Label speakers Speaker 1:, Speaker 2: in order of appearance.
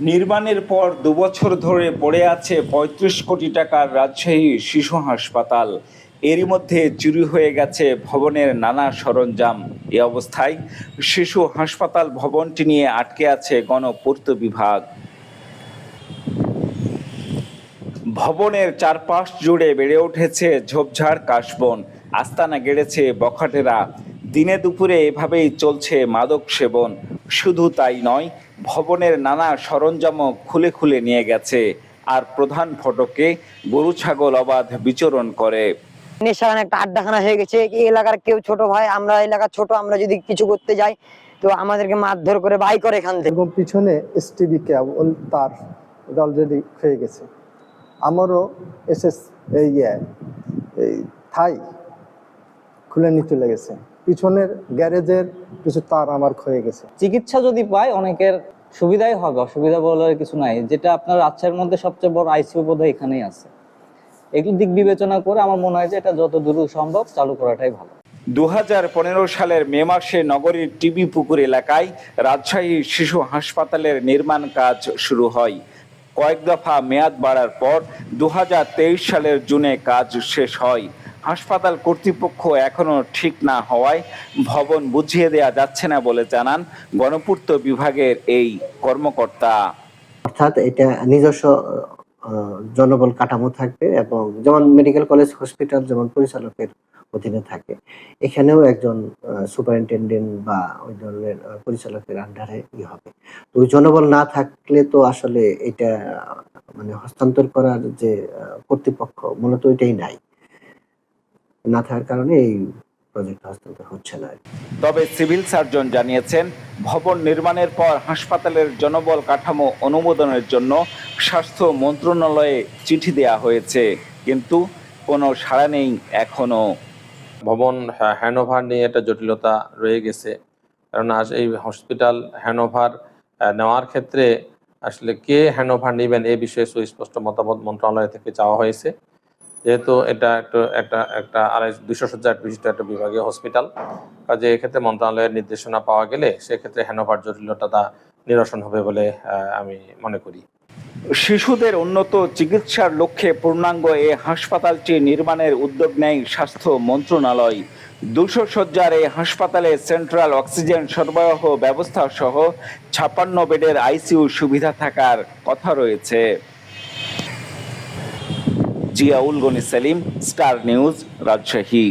Speaker 1: নির্মাণের পর ২ বছর ধরে পড়ে আছে ৩৫ কোটি টাকার রাজশাহী শিশু হাসপাতাল। এরই মধ্যে চুরি হয়ে গেছে ভবনের নানা সরঞ্জাম। এ অবস্থায় শিশু হাসপাতাল ভবনটি নিয়ে আটকে আছে গণপূর্ত বিভাগ। ভবনের চারপাশ জুড়ে বেড়ে উঠেছে ঝোপঝাড় কাশবন, আস্তানা গেড়েছে বখাটেরা। দিনে দুপুরে এভাবেই চলছে মাদক সেবন। শুধু তাই নয়, ভবনের নানা সরঞ্জামও খুলে খুলে নিয়ে গেছে। আর প্রধান ফটকে গরু ছাগল অবাধ বিচরণ করে।
Speaker 2: নেশাখানা একটা আড্ডাখানা হয়ে গেছে। এই এলাকার কেউ ছোট ভাই, আমরা এলাকার ছোট, আমরা যদি কিছু করতে যাই তো আমাদেরকে মারধর করে বাই করে এখান থেকে।
Speaker 3: এবং পিছনে এসটিভি কেবল তার অলরেডি হয়ে গেছে। আমারও এসএস এই থাই খুলে নিতে লেগেছে। পিছনের গ্যারেজের কিছু তার আমার ক্ষয়ে গেছে।
Speaker 4: চিকিৎসা যদি পায় অনেকের সুবিধাই হবে, অসুবিধা বলার কিছু নাই। যেটা আপনার রাজশাহীর মধ্যে সবচেয়ে বড় আইসিইউ বোধহয় এখানেই আছে। এগুলো দিক বিবেচনা করে আমার মনে হয় যে এটা যত দ্রুত সম্ভব চালু করাটাই ভালো।
Speaker 1: ২০১৫ সালের মে মাসে নগরীর টিবি পুকুর এলাকায় রাজশাহী শিশু হাসপাতালের নির্মাণ কাজ শুরু হয়। কয়েক দফা মেয়াদ বাড়ার পর ২০২৩ সালের জুনে কাজ শেষ হয়। হাসপাতাল কর্তৃপক্ষ এখনও ঠিক না হওয়ায় ভবন বুঝিয়ে দেওয়া যাচ্ছে না বলে জানান গণপূর্ত বিভাগের এই কর্মকর্তা।
Speaker 5: অর্থাৎ এটা নিজস্ব জনবল কাঠামো থাকবে এবং যেমন মেডিকেল কলেজ হসপিটাল যেমন পরিচালকের অধীনে থাকে, এখানেও একজন সুপারিনটেন্ডেন্ট বা ওই ধরনের পরিচালকের আন্ডারে হবে। তো ওই জনবল না থাকলে তো আসলে এটা মানে হস্তান্তর করার যে কর্তৃপক্ষ মূলত ওইটাই নাই, না থাকার কারণে এই প্রজেক্ট হস্তান্তর হচ্ছে না।
Speaker 1: তবে সিভিল সার্জন জানিয়েছেন, ভবন নির্মাণের পর হাসপাতালের জনবল কাঠামো অনুমোদনের জন্য স্বাস্থ্য মন্ত্রণালয়ে চিঠি দেওয়া হয়েছে, কিন্তু কোনো সাড়া নেই এখনো।
Speaker 6: ভবন হ্যান্ডওভার নিয়ে একটা জটিলতা রয়ে গেছে, কারণ আজ এই হসপিটাল হ্যান্ডওভার নেওয়ার ক্ষেত্রে আসলে কে হ্যান্ডওভার নেবেন এই বিষয়ে সুস্পষ্ট মতামত মন্ত্রণালয় থেকে চাওয়া হয়েছে। যেহেতু এটা একটা 200 শয্যার বিশিষ্ট একটা বিভাগীয় হসপিটাল, কাজে এক্ষেত্রে মন্ত্রণালয়ের নির্দেশনা পাওয়া গেলে সেক্ষেত্রে হ্যান্ডওভার জটিলতা নিরসন হবে বলে আমি মনে করি।
Speaker 1: শিশুদের উন্নত চিকিৎসার লক্ষ্যে পূর্ণাঙ্গ এ হাসপাতালটি নির্মাণের উদ্যোগ নেয় স্বাস্থ্য মন্ত্রণালয়। 200 শয্যার এই হাসপাতালে সেন্ট্রাল অক্সিজেন সরবরাহ ব্যবস্থা সহ 56 বেডের আইসিইউ সুবিধা থাকার কথা রয়েছে। Ziaul Gani Selim, star news, Rajshahi.